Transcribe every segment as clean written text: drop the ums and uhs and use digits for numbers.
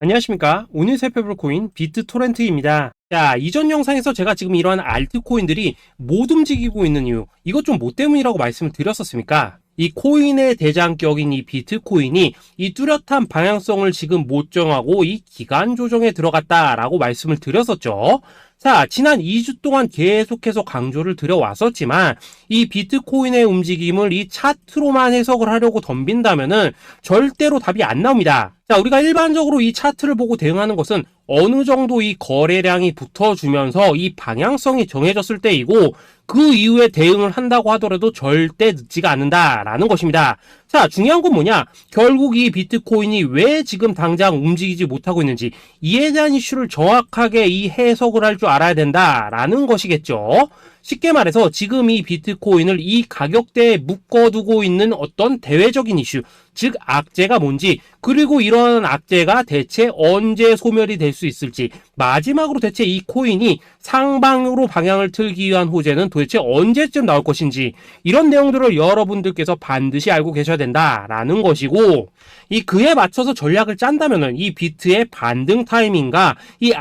안녕하십니까. 오늘 살펴볼 코인 비트토렌트입니다. 자, 이전 영상에서 제가 지금 이러한 알트코인들이 못 움직이고 있는 이유, 이것 좀 뭐 때문이라고 말씀을 드렸었습니까? 이 코인의 대장격인 이 비트코인이 이 뚜렷한 방향성을 지금 못 정하고 이 기간 조정에 들어갔다라고 말씀을 드렸었죠. 자, 지난 2주 동안 계속해서 강조를 드려왔었지만 이 비트코인의 움직임을 이 차트로만 해석을 하려고 덤빈다면은 절대로 답이 안 나옵니다. 자, 우리가 일반적으로 이 차트를 보고 대응하는 것은 어느 정도 이 거래량이 붙어주면서 이 방향성이 정해졌을 때이고 그 이후에 대응을 한다고 하더라도 절대 늦지가 않는다라는 것입니다. 자, 중요한 건 뭐냐? 결국 이 비트코인이 왜 지금 당장 움직이지 못하고 있는지 이에 대한 이슈를 정확하게 이 해석을 할 줄 알아야 된다라는 것이겠죠. 쉽게 말해서 지금 이 비트코인을 이 가격대에 묶어두고 있는 어떤 대외적인 이슈, 즉 악재가 뭔지, 그리고 이런 악재가 대체 언제 소멸이 될 수 있을지, 마지막으로 대체 이 코인이 상방으로 방향을 틀기 위한 호재는 도대체 언제쯤 나올 것인지, 이런 내용들을 여러분들께서 반드시 알고 계셔야 된다라는 것이고, 이 그에 맞춰서 전략을 짠다면은 이 비트의 반등 타이밍과 이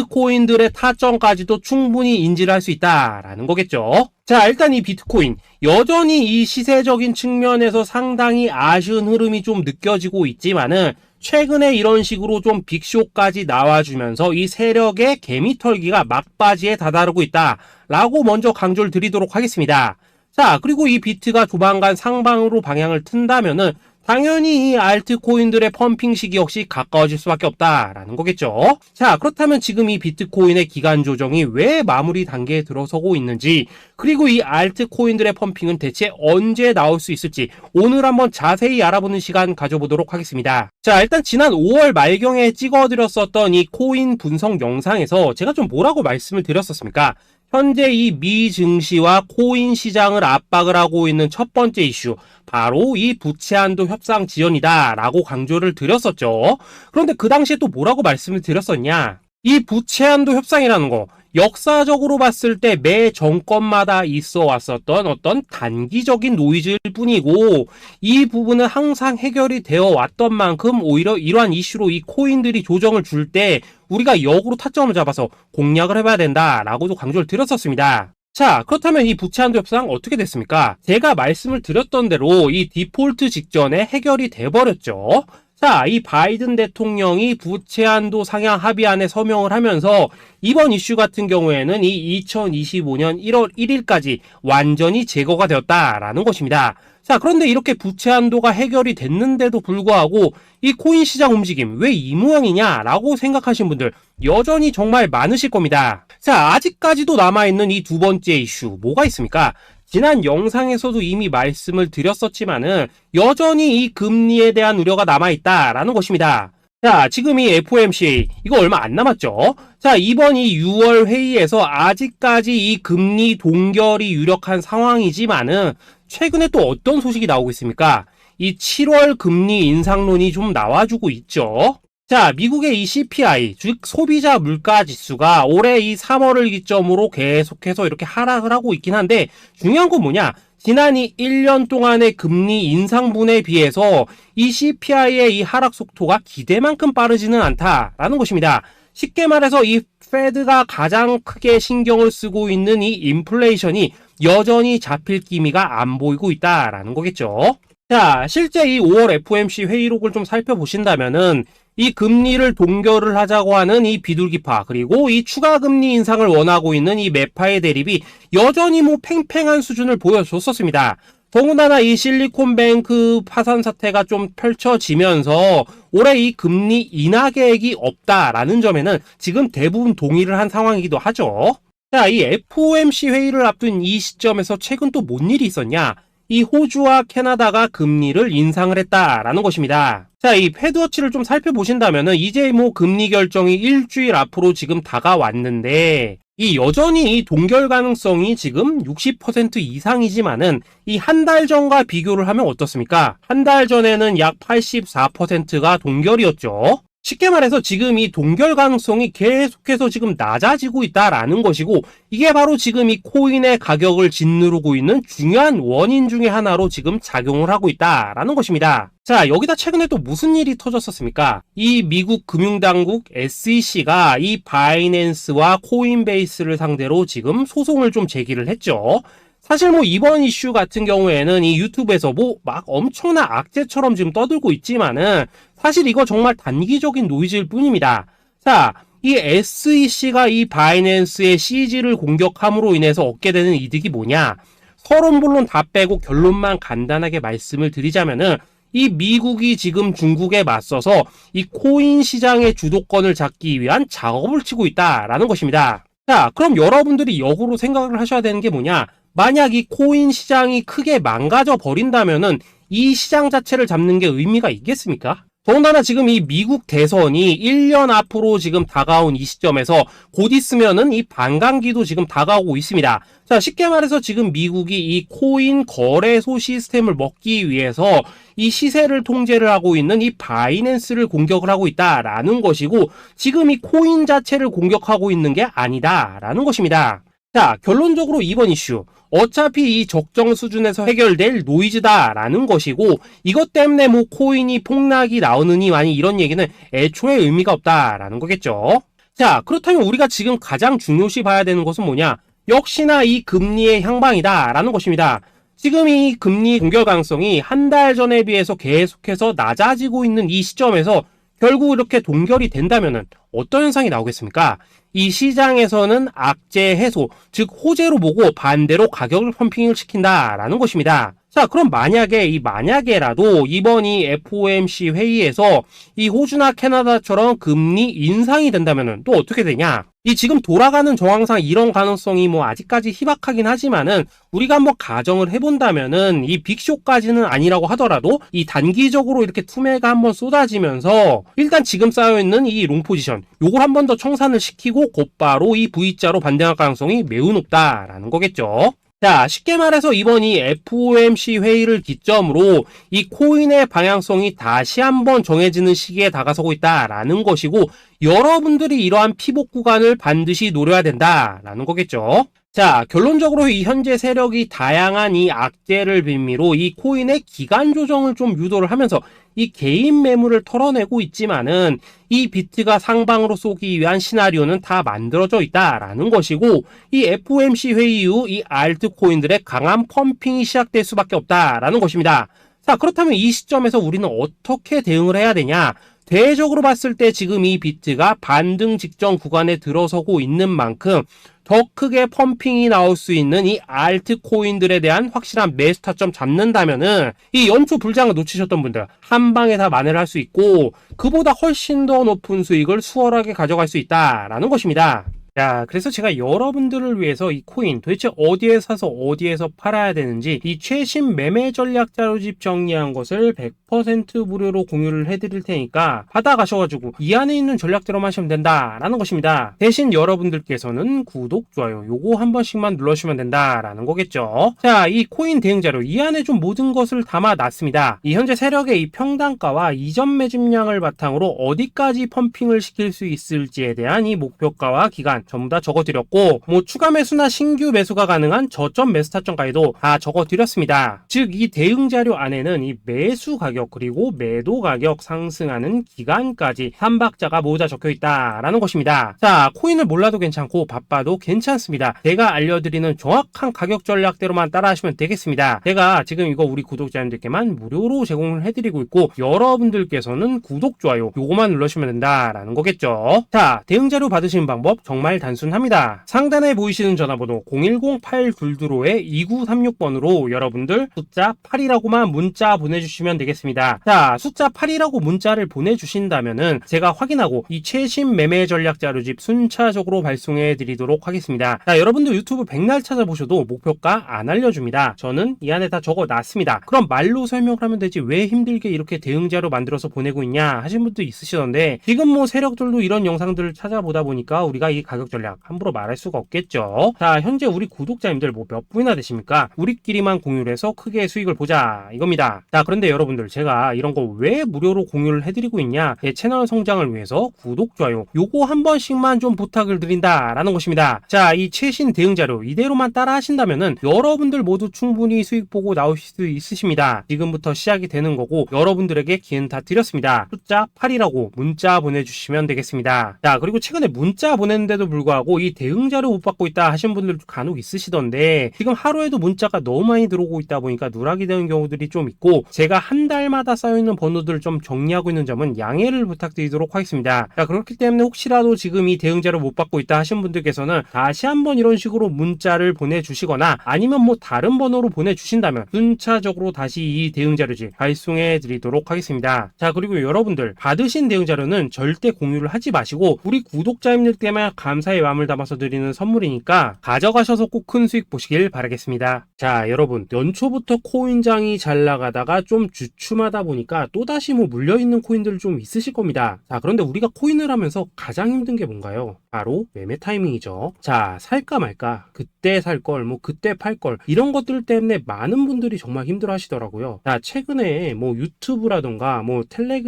알트코인들의 타점까지도 충분히 인지를 할 수 있다라는 거겠죠. 자, 일단 이 비트코인 여전히 이 시세적인 측면에서 상당히 아쉬운 흐름이 좀 느껴지고 있지만은 최근에 이런 식으로 좀 빅쇼까지 나와주면서 이 세력의 개미털기가 막바지에 다다르고 있다라고 먼저 강조를 드리도록 하겠습니다. 자, 그리고 이 비트가 조만간 상방으로 방향을 튼다면은 당연히 이 알트코인들의 펌핑 시기 역시 가까워질 수밖에 없다라는 거겠죠. 자, 그렇다면 지금 이 비트코인의 기간 조정이 왜 마무리 단계에 들어서고 있는지, 그리고 이 알트코인들의 펌핑은 대체 언제 나올 수 있을지 오늘 한번 자세히 알아보는 시간 가져보도록 하겠습니다. 자, 일단 지난 5월 말경에 찍어드렸었던 이 코인 분석 영상에서 제가 좀 뭐라고 말씀을 드렸었습니까? 현재 이 미 증시와 코인 시장을 압박을 하고 있는 첫 번째 이슈, 바로 이 부채 한도 협상 지연이다 라고 강조를 드렸었죠. 그런데 그 당시에 또 뭐라고 말씀을 드렸었냐? 이 부채 한도 협상이라는 거, 역사적으로 봤을 때 매 정권마다 있어 왔었던 어떤 단기적인 노이즈일 뿐이고, 이 부분은 항상 해결이 되어 왔던 만큼 오히려 이러한 이슈로 이 코인들이 조정을 줄 때 우리가 역으로 타점을 잡아서 공략을 해봐야 된다라고도 강조를 드렸었습니다. 자, 그렇다면 이 부채 한도 협상 어떻게 됐습니까? 제가 말씀을 드렸던 대로 이 디폴트 직전에 해결이 돼버렸죠. 자, 이 바이든 대통령이 부채 한도 상향 합의안에 서명을 하면서 이번 이슈 같은 경우에는 이 2025년 1월 1일까지 완전히 제거가 되었다라는 것입니다. 자, 그런데 이렇게 부채 한도가 해결이 됐는데도 불구하고 이 코인 시장 움직임 왜 이 모양이냐라고 생각하신 분들 여전히 정말 많으실 겁니다. 자, 아직까지도 남아있는 이 두 번째 이슈 뭐가 있습니까? 지난 영상에서도 이미 말씀을 드렸었지만은 여전히 이 금리에 대한 우려가 남아있다라는 것입니다. 자, 지금 이 FOMC 이거 얼마 안 남았죠? 자, 이번 이 6월 회의에서 아직까지 이 금리 동결이 유력한 상황이지만은 최근에 또 어떤 소식이 나오고 있습니까? 이 7월 금리 인상론이 좀 나와주고 있죠. 자, 미국의 이 CPI, 즉 소비자 물가 지수가 올해 이 3월을 기점으로 계속해서 이렇게 하락을 하고 있긴 한데 중요한 건 뭐냐? 지난 이 1년 동안의 금리 인상분에 비해서 이 CPI의 이 하락 속도가 기대만큼 빠르지는 않다라는 것입니다. 쉽게 말해서 이 페드가 가장 크게 신경을 쓰고 있는 이 인플레이션이 여전히 잡힐 기미가 안 보이고 있다라는 거겠죠. 자, 실제 이 5월 FOMC 회의록을 좀 살펴보신다면은 이 금리를 동결을 하자고 하는 이 비둘기파, 그리고 이 추가 금리 인상을 원하고 있는 이 매파의 대립이 여전히 뭐 팽팽한 수준을 보여줬었습니다. 더군다나 이 실리콘뱅크 파산 사태가 좀 펼쳐지면서 올해 이 금리 인하 계획이 없다라는 점에는 지금 대부분 동의를 한 상황이기도 하죠. 자, 이 FOMC 회의를 앞둔 이 시점에서 최근 또 뭔 일이 있었냐? 이 호주와 캐나다가 금리를 인상을 했다라는 것입니다. 자, 이 패드워치를 좀 살펴보신다면은 이제 뭐 금리 결정이 일주일 앞으로 지금 다가왔는데 이 여전히 이 동결 가능성이 지금 60% 이상이지만은 이 한 달 전과 비교를 하면 어떻습니까? 한 달 전에는 약 84%가 동결이었죠. 쉽게 말해서 지금 이 동결 가능성이 계속해서 지금 낮아지고 있다라는 것이고, 이게 바로 지금 이 코인의 가격을 짓누르고 있는 중요한 원인 중에 하나로 지금 작용을 하고 있다라는 것입니다. 자, 여기다 최근에 또 무슨 일이 터졌었습니까? 이 미국 금융당국 SEC가 이 바이낸스와 코인베이스를 상대로 지금 소송을 좀 제기를 했죠. 사실 뭐 이번 이슈 같은 경우에는 이 유튜브에서 뭐 막 엄청난 악재처럼 지금 떠들고 있지만은 사실 이거 정말 단기적인 노이즈일 뿐입니다. 자, 이 SEC가 이 바이낸스의 CG를 공격함으로 인해서 얻게 되는 이득이 뭐냐? 서론본론 다 빼고 결론만 간단하게 말씀을 드리자면은, 이 미국이 지금 중국에 맞서서 이 코인 시장의 주도권을 잡기 위한 작업을 치고 있다라는 것입니다. 자, 그럼 여러분들이 역으로 생각을 하셔야 되는 게 뭐냐? 만약 이 코인 시장이 크게 망가져 버린다면은 이 시장 자체를 잡는 게 의미가 있겠습니까? 더군다나 지금 이 미국 대선이 1년 앞으로 지금 다가온 이 시점에서 곧 있으면은 이 반감기도 지금 다가오고 있습니다. 자, 쉽게 말해서 지금 미국이 이 코인 거래소 시스템을 먹기 위해서 이 시세를 통제를 하고 있는 이 바이낸스를 공격을 하고 있다라는 것이고, 지금 이 코인 자체를 공격하고 있는 게 아니다라는 것입니다. 자, 결론적으로 이번 이슈, 어차피 이 적정 수준에서 해결될 노이즈다라는 것이고, 이것 때문에 뭐 코인이 폭락이 나오느니 아니 이런 얘기는 애초에 의미가 없다라는 거겠죠. 자, 그렇다면 우리가 지금 가장 중요시 봐야 되는 것은 뭐냐? 역시나 이 금리의 향방이다라는 것입니다. 지금 이 금리 동결 가능성이 한 달 전에 비해서 계속해서 낮아지고 있는 이 시점에서 결국 이렇게 동결이 된다면은 어떤 현상이 나오겠습니까? 이 시장에서는 악재 해소, 즉 호재로 보고 반대로 가격을 펌핑을 시킨다라는 것입니다. 자, 그럼 만약에라도 이번 이 FOMC 회의에서 이 호주나 캐나다처럼 금리 인상이 된다면은 또 어떻게 되냐? 이 지금 돌아가는 정황상 이런 가능성이 뭐 아직까지 희박하긴 하지만은, 우리가 한번 가정을 해본다면은 이 빅쇼까지는 아니라고 하더라도 이 단기적으로 이렇게 투매가 한번 쏟아지면서 일단 지금 쌓여있는 이 롱 포지션 요걸 한 번 더 청산을 시키고 곧바로 이 V자로 반등할 가능성이 매우 높다라는 거겠죠. 자, 쉽게 말해서 이번 이 FOMC 회의를 기점으로 이 코인의 방향성이 다시 한번 정해지는 시기에 다가서고 있다라는 것이고, 여러분들이 이러한 피복 구간을 반드시 노려야 된다라는 거겠죠. 자, 결론적으로 이 현재 세력이 다양한 이 악재를 빌미로 이 코인의 기간 조정을 좀 유도를 하면서 이 개인 매물을 털어내고 있지만은, 이 비트가 상방으로 쏘기 위한 시나리오는 다 만들어져 있다라는 것이고, 이 FOMC 회의 이후 이 알트코인들의 강한 펌핑이 시작될 수밖에 없다라는 것입니다. 자, 그렇다면 이 시점에서 우리는 어떻게 대응을 해야 되냐? 대외적으로 봤을 때 지금 이 비트가 반등 직전 구간에 들어서고 있는 만큼 더 크게 펌핑이 나올 수 있는 이 알트코인들에 대한 확실한 매수 타점 잡는다면은 이 연초 불장을 놓치셨던 분들 한 방에 다 만회를 할 수 있고, 그보다 훨씬 더 높은 수익을 수월하게 가져갈 수 있다라는 것입니다. 자, 그래서 제가 여러분들을 위해서 이 코인 도대체 어디에 사서 어디에서 팔아야 되는지 이 최신 매매 전략 자료집 정리한 것을 100% 무료로 공유를 해드릴 테니까 받아가셔가지고 이 안에 있는 전략대로만 하시면 된다라는 것입니다. 대신 여러분들께서는 구독, 좋아요 요거 한 번씩만 눌러주시면 된다라는 거겠죠. 자, 이 코인 대응 자료 이 안에 좀 모든 것을 담아놨습니다. 이 현재 세력의 이 평단가와 이전 매집량을 바탕으로 어디까지 펌핑을 시킬 수 있을지에 대한 이 목표가와 기간 전부 다 적어드렸고, 뭐 추가 매수나 신규 매수가 가능한 저점 매수 타점까지도 다 적어드렸습니다. 즉 이 대응 자료 안에는 이 매수 가격 그리고 매도 가격 상승하는 기간까지 3박자가 모두 다 적혀있다라는 것입니다. 자, 코인을 몰라도 괜찮고 바빠도 괜찮습니다. 제가 알려드리는 정확한 가격 전략대로만 따라하시면 되겠습니다. 제가 지금 이거 우리 구독자님들께만 무료로 제공을 해드리고 있고, 여러분들께서는 구독, 좋아요 요거만 눌러주시면 된다라는 거겠죠. 자, 대응 자료 받으시는 방법 정말 단순합니다. 상단에 보이시는 전화번호 010-822-2936번으로 여러분들 숫자 8이라고만 문자 보내주시면 되겠습니다. 자, 숫자 8이라고 문자를 보내주신다면은 제가 확인하고 이 최신 매매 전략 자료집 순차적으로 발송해 드리도록 하겠습니다. 자, 여러분들 유튜브 백날 찾아보셔도 목표가 안 알려줍니다. 저는 이 안에 다 적어놨습니다. 그럼 말로 설명을 하면 되지 왜 힘들게 이렇게 대응 자료 만들어서 보내고 있냐 하신 분도 있으시던데, 지금 뭐 세력들도 이런 영상들을 찾아보다 보니까 우리가 이 가격 가격 전략 함부로 말할 수가 없겠죠. 자, 현재 우리 구독자님들 뭐 몇 분이나 되십니까? 우리끼리만 공유를 해서 크게 수익을 보자 이겁니다. 자, 그런데 여러분들 제가 이런 거 왜 무료로 공유를 해드리고 있냐? 제 채널 성장을 위해서 구독, 좋아요 요거 한 번씩만 좀 부탁을 드린다라는 것입니다. 자, 이 최신 대응 자료 이대로만 따라 하신다면은 여러분들 모두 충분히 수익 보고 나오실 수 있으십니다. 지금부터 시작이 되는 거고 여러분들에게 기회는 다 드렸습니다. 숫자 8이라고 문자 보내주시면 되겠습니다. 자, 그리고 최근에 문자 보냈는데도 불구하고 이 대응 자료 못 받고 있다 하시는 분들 간혹 있으시던데 지금 하루에도 문자가 너무 많이 들어오고 있다 보니까 누락이 되는 경우들이 좀 있고 제가 한 달마다 쌓여있는 번호들을 좀 정리하고 있는 점은 양해를 부탁드리도록 하겠습니다. 자, 그렇기 때문에 혹시라도 지금 이 대응 자료 못 받고 있다 하시는 분들께서는 다시 한번 이런 식으로 문자를 보내주시거나 아니면 뭐 다른 번호로 보내주신다면 순차적으로 다시 이 대응 자료지 발송해 드리도록 하겠습니다. 자, 그리고 여러분들 받으신 대응 자료는 절대 공유를 하지 마시고 우리 구독자님들께만 감사의 마음을 담아서 드리는 선물이니까 가져가셔서 꼭 큰 수익 보시길 바라겠습니다. 자, 여러분 연초부터 코인장이 잘 나가다가 좀 주춤하다 보니까 또다시 뭐 물려있는 코인들 좀 있으실 겁니다. 자, 그런데 우리가 코인을 하면서 가장 힘든 게 뭔가요? 바로 매매 타이밍이죠. 자, 살까 말까, 그때 살 걸, 뭐 그때 팔 걸, 이런 것들 때문에 많은 분들이 정말 힘들어 하시더라고요. 자, 최근에 뭐 유튜브라던가 뭐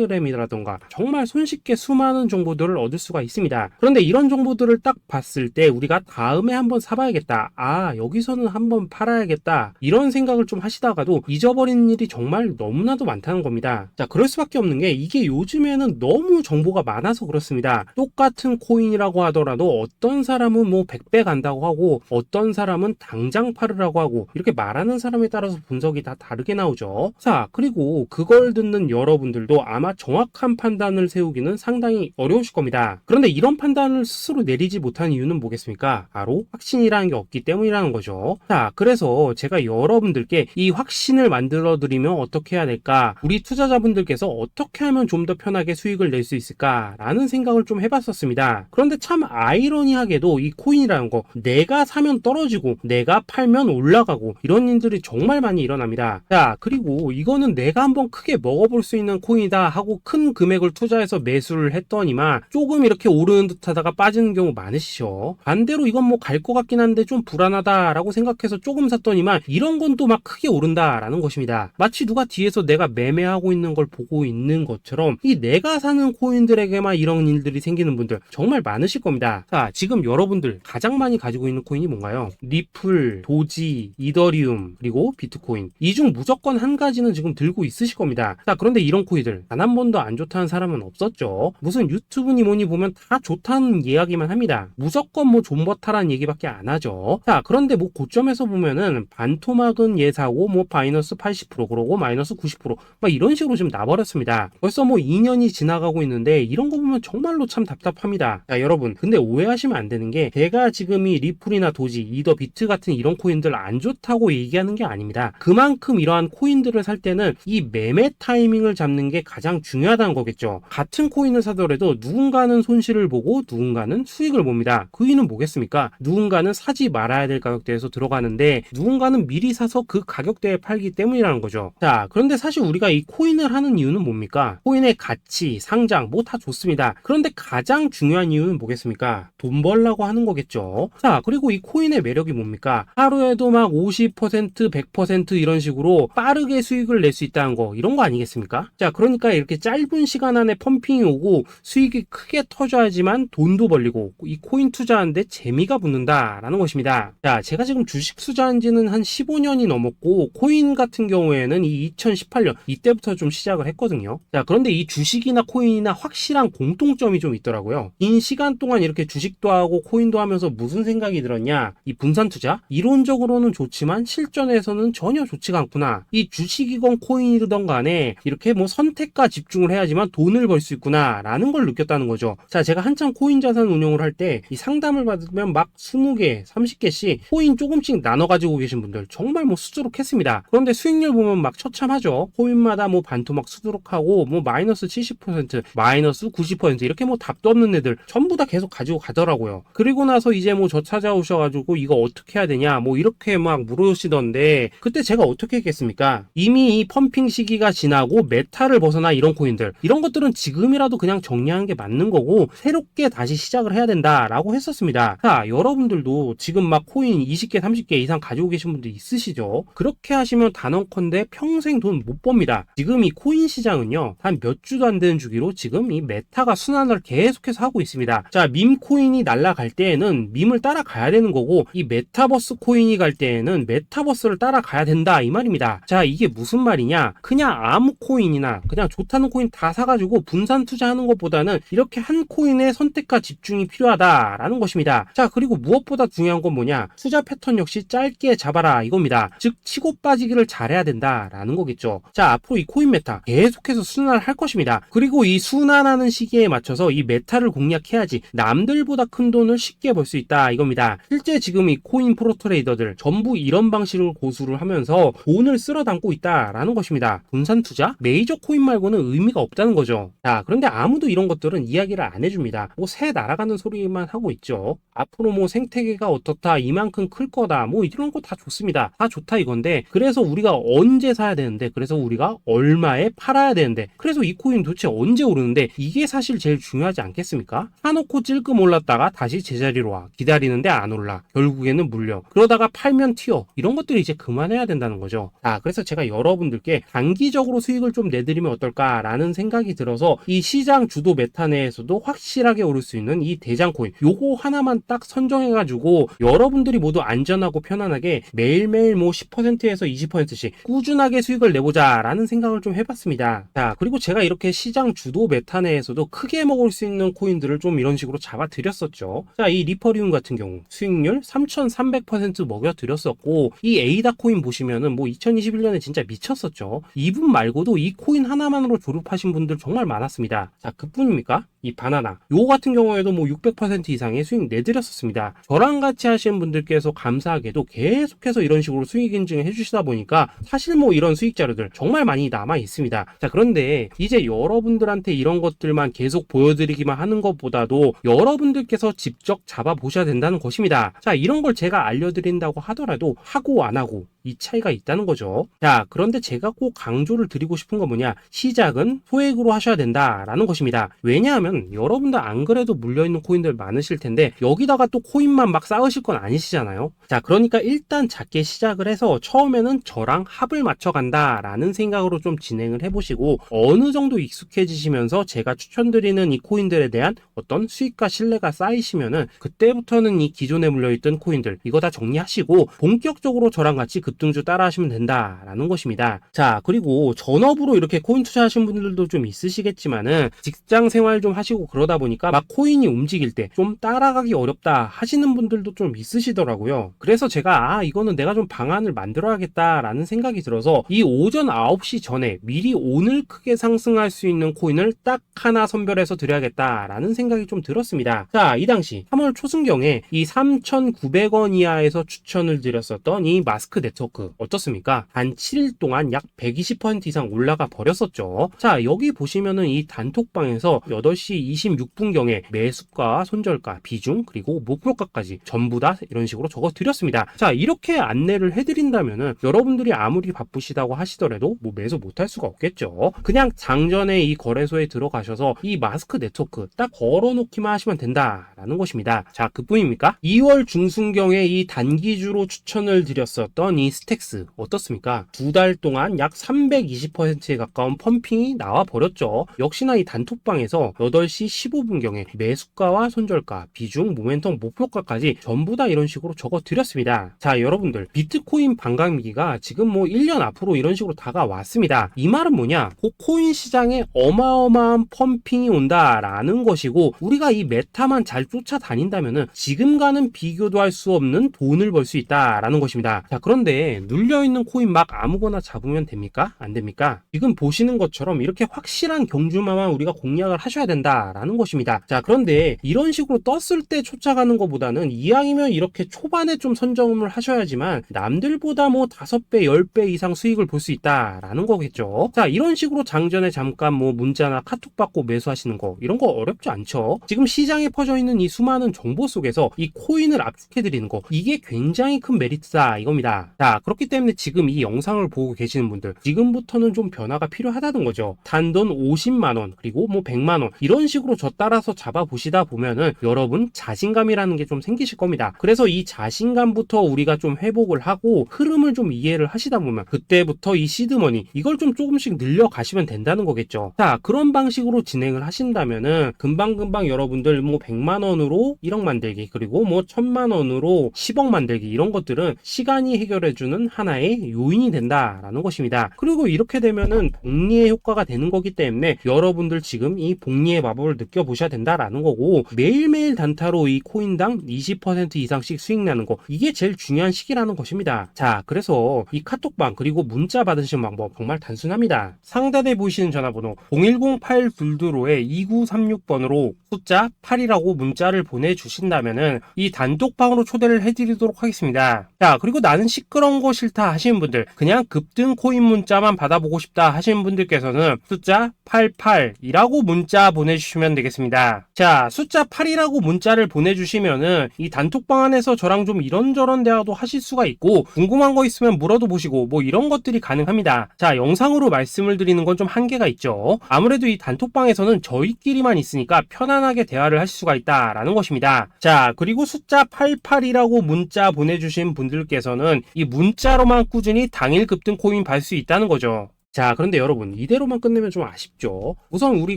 텔레그램이라던가 정말 손쉽게 수많은 정보들을 얻을 수가 있습니다. 그런데 이런 정보들을 딱 봤을 때 우리가 다음에 한번 사봐야겠다, 아 여기서는 한번 팔아야겠다, 이런 생각을 좀 하시다가도 잊어버리는 일이 정말 너무나도 많다는 겁니다. 자, 그럴 수밖에 없는 게 이게 요즘에는 너무 정보가 많아서 그렇습니다. 똑같은 코인이라고 하더라도 어떤 사람은 뭐 100배 간다고 하고 어떤 사람은 당장 팔으라고 하고 이렇게 말하는 사람에 따라서 분석이 다 다르게 나오죠. 자, 그리고 그걸 듣는 여러분들도 아마 정확한 판단을 세우기는 상당히 어려우실 겁니다. 그런데 이런 판단을 스스로 내리지 못한 이유는 뭐겠습니까? 바로 확신이라는 게 없기 때문이라는 거죠. 자, 그래서 제가 여러분들께 이 확신을 만들어 드리면 어떻게 해야 될까? 우리 투자자분들께서 어떻게 하면 좀 더 편하게 수익을 낼 수 있을까? 라는 생각을 좀 해봤었습니다. 그런데 참 아이러니하게도 이 코인이라는 거 내가 사면 떨어지고 내가 팔면 올라가고 이런 일들이 정말 많이 일어납니다. 자, 그리고 이거는 내가 한번 크게 먹어볼 수 있는 코인이다 하고 큰 금액을 투자해서 매수를 했더니만 조금 이렇게 오르는 듯 하다가 빠지는 경우 많으시죠. 반대로 이건 뭐 갈 것 같긴 한데 좀 불안하다 라고 생각해서 조금 샀더니만 이런 건 또 막 크게 오른다 라는 것입니다. 마치 누가 뒤에서 내가 매매하고 있는 걸 보고 있는 것처럼 이 내가 사는 코인들에게만 이런 일들이 생기는 분들 정말 많으실 겁니다. 자, 지금 여러분들 가장 많이 가지고 있는 코인이 뭔가요? 리플, 도지, 이더리움, 그리고 비트코인. 이 중 무조건 한 가지는 지금 들고 있으실 겁니다. 자, 그런데 이런 코인들 단 한 번도 안 좋다는 사람은 없었죠. 무슨 유튜브니 뭐니 보면 다 좋다는 이야기만 합니다. 무조건 뭐 존버타라는 얘기밖에 안 하죠. 자, 그런데 뭐 고점에서 보면은 반토막은 예사고 뭐 마이너스 80% 그러고 마이너스 90% 막 이런 식으로 지금 나버렸습니다. 벌써 뭐 2년이 지나가고 있는데 이런 거 보면 정말로 참 답답합니다. 자, 여러분 근데 오해하시면 안 되는 게 제가 지금 이 리플이나 도지, 이더, 비트 같은 이런 코인들 안 좋다고 얘기하는 게 아닙니다. 그만큼 이러한 코인들을 살 때는 이 매매 타이밍을 잡는 게 가장 중요하다는 거겠죠. 같은 코인을 사더라도 누군가는 손실을 보고 누군가는 수익을 봅니다. 그 이유는 뭐겠습니까? 누군가는 사지 말아야 될 가격대에서 들어가는데 누군가는 미리 사서 그 가격대에 팔기 때문이라는 거죠. 자, 그런데 사실 우리가 이 코인을 하는 이유는 뭡니까? 코인의 가치, 상장 뭐 다 좋습니다. 그런데 가장 중요한 이유는 뭐겠습니까? 돈 벌라고 하는 거겠죠. 자, 그리고 이 코인의 매력이 뭡니까? 하루에도 막 50%, 100% 이런 식으로 빠르게 수익을 낼 수 있다는 거, 이런 거 아니겠습니까? 자, 그러니까 이렇게 짧은 시간 안에 펌핑이 오고 수익이 크게 터져야지만 돈도 벌리고 이 코인 투자하는데 재미가 붙는다라는 것입니다. 자, 제가 지금 주식 투자한 지는 한 15년이 넘었고 코인 같은 경우에는 이 2018년 이때부터 좀 시작을 했거든요. 자, 그런데 이 주식이나 코인이나 확실한 공통점이 좀 있더라고요. 긴 시간 동안 이렇게 주식도 하고 코인도 하면서 무슨 생각이 들었냐? 이 분산 투자? 이론적으로는 좋지만 실전에서는 전혀 좋지가 않구나. 이 주식이건 코인이든 간에 이렇게 뭐 선택과 집중을 해야지만 돈을 벌 수 있구나 라는 걸 느꼈다는 거죠. 자, 제가 한참 코인 자산 운용을 할 때 이 상담을 받으면 막 20개, 30개씩 코인 조금씩 나눠 가지고 계신 분들 정말 뭐 수두룩했습니다. 그런데 수익률 보면 막 처참하죠. 코인마다 뭐 반토막 수두룩하고 뭐 마이너스 70%, 마이너스 90% 이렇게 뭐 답도 없는 애들 전부 다 계속 가지고 가더라고요. 그리고 나서 이제 뭐 저 찾아오셔가지고 이거 어떻게 해야 되냐 뭐 이렇게 막 물으시던데 그때 제가 어떻게 했겠습니까? 이미 이 펌핑 시기가 지나고 메타를 벗어나 이런 코인들 이런 것들은 지금이라도 그냥 정리하는 게 맞는 거고 새롭게 다시 시작을 해야 된다. 된다라고 했었습니다. 자, 여러분들도 지금 막 코인 20개, 30개 이상 가지고 계신 분들 있으시죠? 그렇게 하시면 단언컨대 평생 돈 못 법니다. 지금 이 코인 시장은요, 한 몇 주도 안 되는 주기로 지금 이 메타가 순환을 계속해서 하고 있습니다. 자, 밈 코인이 날아갈 때에는 밈을 따라가야 되는 거고, 이 메타버스 코인이 갈 때에는 메타버스를 따라가야 된다 이 말입니다. 자, 이게 무슨 말이냐? 그냥 아무 코인이나 그냥 좋다는 코인 다 사가지고 분산 투자하는 것보다는 이렇게 한 코인의 선택과 집중이 필요하다라는 것입니다. 자, 그리고 무엇보다 중요한 건 뭐냐? 투자 패턴 역시 짧게 잡아라 이겁니다. 즉 치고 빠지기를 잘해야 된다라는 거겠죠. 자, 앞으로 이 코인 메타 계속해서 순환을 할 것입니다. 그리고 이 순환하는 시기에 맞춰서 이 메타를 공략해야지 남들보다 큰 돈을 쉽게 벌 수 있다 이겁니다. 실제 지금 이 코인 프로 트레이더들 전부 이런 방식을 고수를 하면서 돈을 쓸어 담고 있다라는 것입니다. 분산 투자? 메이저 코인 말고는 의미가 없다는 거죠. 자, 그런데 아무도 이런 것들은 이야기를 안 해줍니다. 뭐 새 날아가는 소리만 하고 있죠. 앞으로 뭐 생태계가 어떻다, 이만큼 클 거다, 뭐 이런 거 다 좋습니다. 다 좋다 이건데, 그래서 우리가 언제 사야 되는데, 그래서 우리가 얼마에 팔아야 되는데, 그래서 이 코인 도대체 언제 오르는데, 이게 사실 제일 중요하지 않겠습니까? 사놓고 찔끔 올랐다가 다시 제자리로 와. 기다리는데 안 올라. 결국에는 물려. 그러다가 팔면 튀어. 이런 것들이 이제 그만해야 된다는 거죠. 자, 그래서 제가 여러분들께 단기적으로 수익을 좀 내드리면 어떨까라는 생각이 들어서 이 시장 주도 메타 내에서도 확실하게 오를 수 있는 이 대장 코인, 요거 하나만 딱 선정해가지고 여러분들이 모두 안전하고 편안하게 매일매일 뭐 10%에서 20%씩 꾸준하게 수익을 내보자라는 생각을 좀 해봤습니다. 자, 그리고 제가 이렇게 시장 주도 메타 내에서도 크게 먹을 수 있는 코인들을 좀 이런 식으로 잡아드렸었죠. 자, 이 리퍼리움 같은 경우 수익률 3,300% 먹여드렸었고, 이 에이다 코인 보시면은 뭐 2021년에 진짜 미쳤었죠. 이분 말고도 이 코인 하나만으로 졸업하신 분들 정말 많았습니다. 자, 그뿐입니까? 이 바나나 요거 같은 경우에도 뭐 600% 이상의 수익 내드렸었습니다. 저랑 같이 하시는 분들께서 감사하게도 계속해서 이런 식으로 수익 인증을 해주시다 보니까 사실 뭐 이런 수익 자료들 정말 많이 남아 있습니다. 자, 그런데 이제 여러분들한테 이런 것들만 계속 보여드리기만 하는 것보다도 여러분들께서 직접 잡아보셔야 된다는 것입니다. 자, 이런 걸 제가 알려드린다고 하더라도 하고 안 하고 이 차이가 있다는 거죠. 자, 그런데 제가 꼭 강조를 드리고 싶은 건 뭐냐? 시작은 소액으로 하셔야 된다라는 것입니다. 왜냐하면 여러분들 안 그래도 물려있는 코인들 많으실 텐데 여기다가 또 코인만 막 쌓으실 건 아니시잖아요. 자, 그러니까 일단 작게 시작을 해서 처음에는 저랑 합을 맞춰간다라는 생각으로 좀 진행을 해보시고, 어느 정도 익숙해지시면서 제가 추천드리는 이 코인들에 대한 어떤 수익과 신뢰가 쌓이시면은 그때부터는 이 기존에 물려있던 코인들 이거 다 정리하시고 본격적으로 저랑 같이 급등주 따라 하시면 된다라는 것입니다. 자, 그리고 전업으로 이렇게 코인 투자하시는 분들도 좀 있으시겠지만은 직장 생활 좀 하시고 그러다 보니까 막 코인이 움직일 때 좀 따라가기 어렵다 하시는 분들도 좀 있으시더라고요. 그래서 제가 이거는 내가 좀 방안을 만들어야겠다라는 생각이 들어서 이 오전 9시 전에 미리 오늘 크게 상승할 수 있는 코인을 딱 하나 선별해서 드려야겠다라는 생각이 좀 들었습니다. 자, 이 당시 3월 초순경에 이 3,900원 이하에서 추천을 드렸었던 이 마스크 네트워크 어떻습니까? 단 7일 동안 약 120% 이상 올라가 버렸었죠. 자, 여기 보시면은 이 단톡방에서 8시 26분경에 매수가, 손절가, 비중, 그리고 목표가까지 전부 다 이런 식으로 적어 드렸습니다. 자, 이렇게 안내를 해드린다면은 여러분들이 아무리 바쁘시다고 하시더라도 뭐 매수 못할 수가 없겠죠. 그냥 장전에 이 거래소에 들어가셔서 이 마스크 네트워크 딱 걸어놓기만 하시면 된다라는 것입니다. 자, 그뿐입니까? 2월 중순경에 이 단기주로 추천을 드렸었던 이 스택스 어떻습니까? 2달 동안 약 320%에 가까운 펌핑이 나와 버렸죠. 역시나 이 단톡방에서 8시 15분경에 매수가와 손절가, 비중, 모멘텀, 목표가까지 전부 다 이런 식으로 적어 드렸습니다. 자, 여러분들 비트코인 반감기가 지금 뭐 1년 앞으로 이런 식으로 다가왔습니다. 이 말은 뭐냐? 그 코인 시장에 어마어마한 펌핑이 온다라는 것이고, 우리가 이 메타만 잘 쫓아다닌다면은 지금과는 비교도 할 수 없는 돈을 벌 수 있다라는 것입니다. 자, 그런데 눌려있는 코인 막 아무거나 잡으면 됩니까? 안 됩니까? 지금 보시는 것처럼 이렇게 확실한 경주마만 우리가 공략을 하셔야 된다라는 것입니다. 자, 그런데 이런 식으로 떴을 때 쫓아가는 것보다는 이왕이면 이렇게 초반에 좀 선점을 하셔야지만 남들보다 뭐 5배, 10배 이상 수익을 볼 수 있다라는 거겠죠. 자, 이런 식으로 장전에 잠깐 뭐 문자나 카톡 받고 매수하시는 거 이런 거 어렵지 않죠? 많죠. 지금 시장에 퍼져 있는 이 수많은 정보 속에서 이 코인을 압축해드리는 거, 이게 굉장히 큰 메리트다 이겁니다. 자, 그렇기 때문에 지금 이 영상을 보고 계시는 분들, 지금부터는 좀 변화가 필요하다는 거죠. 단돈 50만원 그리고 뭐 100만원 이런 식으로 저 따라서 잡아보시다 보면은 여러분 자신감이라는 게 좀 생기실 겁니다. 그래서 이 자신감부터 우리가 좀 회복을 하고 흐름을 좀 이해를 하시다 보면 그때부터 이 시드머니 이걸 좀 조금씩 늘려가시면 된다는 거겠죠. 자, 그런 방식으로 진행을 하신다면은 금방금방 여러분들 뭐 100만원으로 1억 만들기 그리고 뭐 1000만원으로 10억 만들기 이런 것들은 시간이 해결해주는 하나의 요인이 된다라는 것입니다. 그리고 이렇게 되면은 복리의 효과가 되는 거기 때문에 여러분들 지금 이 복리의 마법을 느껴보셔야 된다라는 거고, 매일매일 단타로 이 코인당 20% 이상씩 수익 나는 거, 이게 제일 중요한 시기라는 것입니다. 자, 그래서 이 카톡방 그리고 문자 받으시는 방법 정말 단순합니다. 상단에 보이시는 전화번호 010-8222에 2936번으로 숫자 8이라고 문자를 보내주신다면은 이 단톡방으로 초대를 해드리도록 하겠습니다. 자, 그리고 나는 시끄러운 거 싫다 하시는 분들, 그냥 급등 코인 문자만 받아보고 싶다 하시는 분들께서는 숫자 88이라고 문자 보내주시면 되겠습니다. 자, 숫자 8이라고 문자를 보내주시면은 이 단톡방 안에서 저랑 좀 이런저런 대화도 하실 수가 있고, 궁금한 거 있으면 물어도 보시고 뭐 이런 것들이 가능합니다. 자, 영상으로 말씀을 드리는 건 좀 한계가 있죠. 아무래도 이 단톡방에서는 저희끼리만 있으니까 편안하게 대화를 하실 수가 있다라는 것입니다. 자, 그리고 숫자 88이라고 문자 보내주신 분들께서는 이 문자로만 꾸준히 당일 급등 코인 받을 수 있다는 거죠. 자, 그런데 여러분, 이대로만 끝내면 좀 아쉽죠. 우선 우리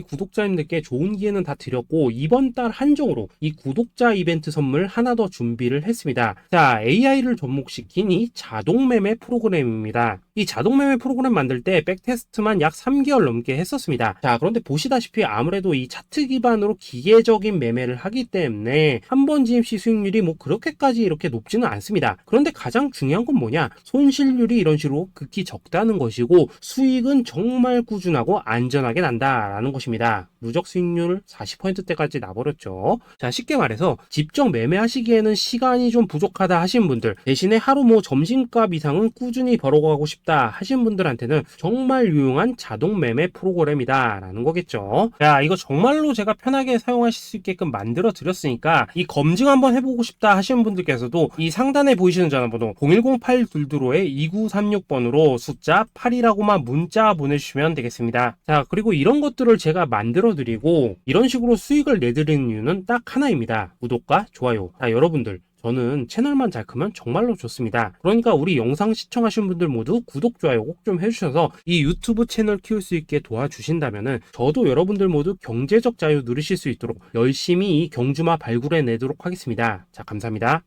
구독자님들께 좋은 기회는 다 드렸고, 이번 달 한정으로 이 구독자 이벤트 선물 하나 더 준비를 했습니다. 자, AI를 접목시킨 이 자동매매 프로그램입니다. 이 자동매매 프로그램 만들 때 백테스트만 약 3개월 넘게 했었습니다. 자, 그런데 보시다시피 아무래도 이 차트 기반으로 기계적인 매매를 하기 때문에 한 번 지입 시 수익률이 뭐 그렇게까지 이렇게 높지는 않습니다. 그런데 가장 중요한 건 뭐냐? 손실률이 이런 식으로 극히 적다는 것이고, 수익은 정말 꾸준하고 안전하게 난다라는 것입니다. 누적 수익률 40%대까지 나버렸죠. 자, 쉽게 말해서 직접 매매하시기에는 시간이 좀 부족하다 하신 분들, 대신에 하루 뭐 점심값 이상은 꾸준히 벌어가고 싶다 하신 분들한테는 정말 유용한 자동 매매 프로그램이다 라는 거겠죠. 자, 이거 정말로 제가 편하게 사용하실 수 있게끔 만들어 드렸으니까 이 검증 한번 해보고 싶다 하시는 분들께서도 이 상단에 보이시는 전화번호 010-8222에 2936번으로 숫자 8이라고만 문자 보내주시면 되겠습니다. 자, 그리고 이런 것들을 제가 만들어 드리고 이런 식으로 수익을 내드리는 이유는 딱 하나입니다. 구독과 좋아요. 자, 여러분들, 저는 채널만 잘 크면 정말로 좋습니다. 그러니까 우리 영상 시청하신 분들 모두 구독, 좋아요 꼭 좀 해주셔서 이 유튜브 채널 키울 수 있게 도와주신다면은 저도 여러분들 모두 경제적 자유 누리실 수 있도록 열심히 이 경주마 발굴해 내도록 하겠습니다. 자, 감사합니다.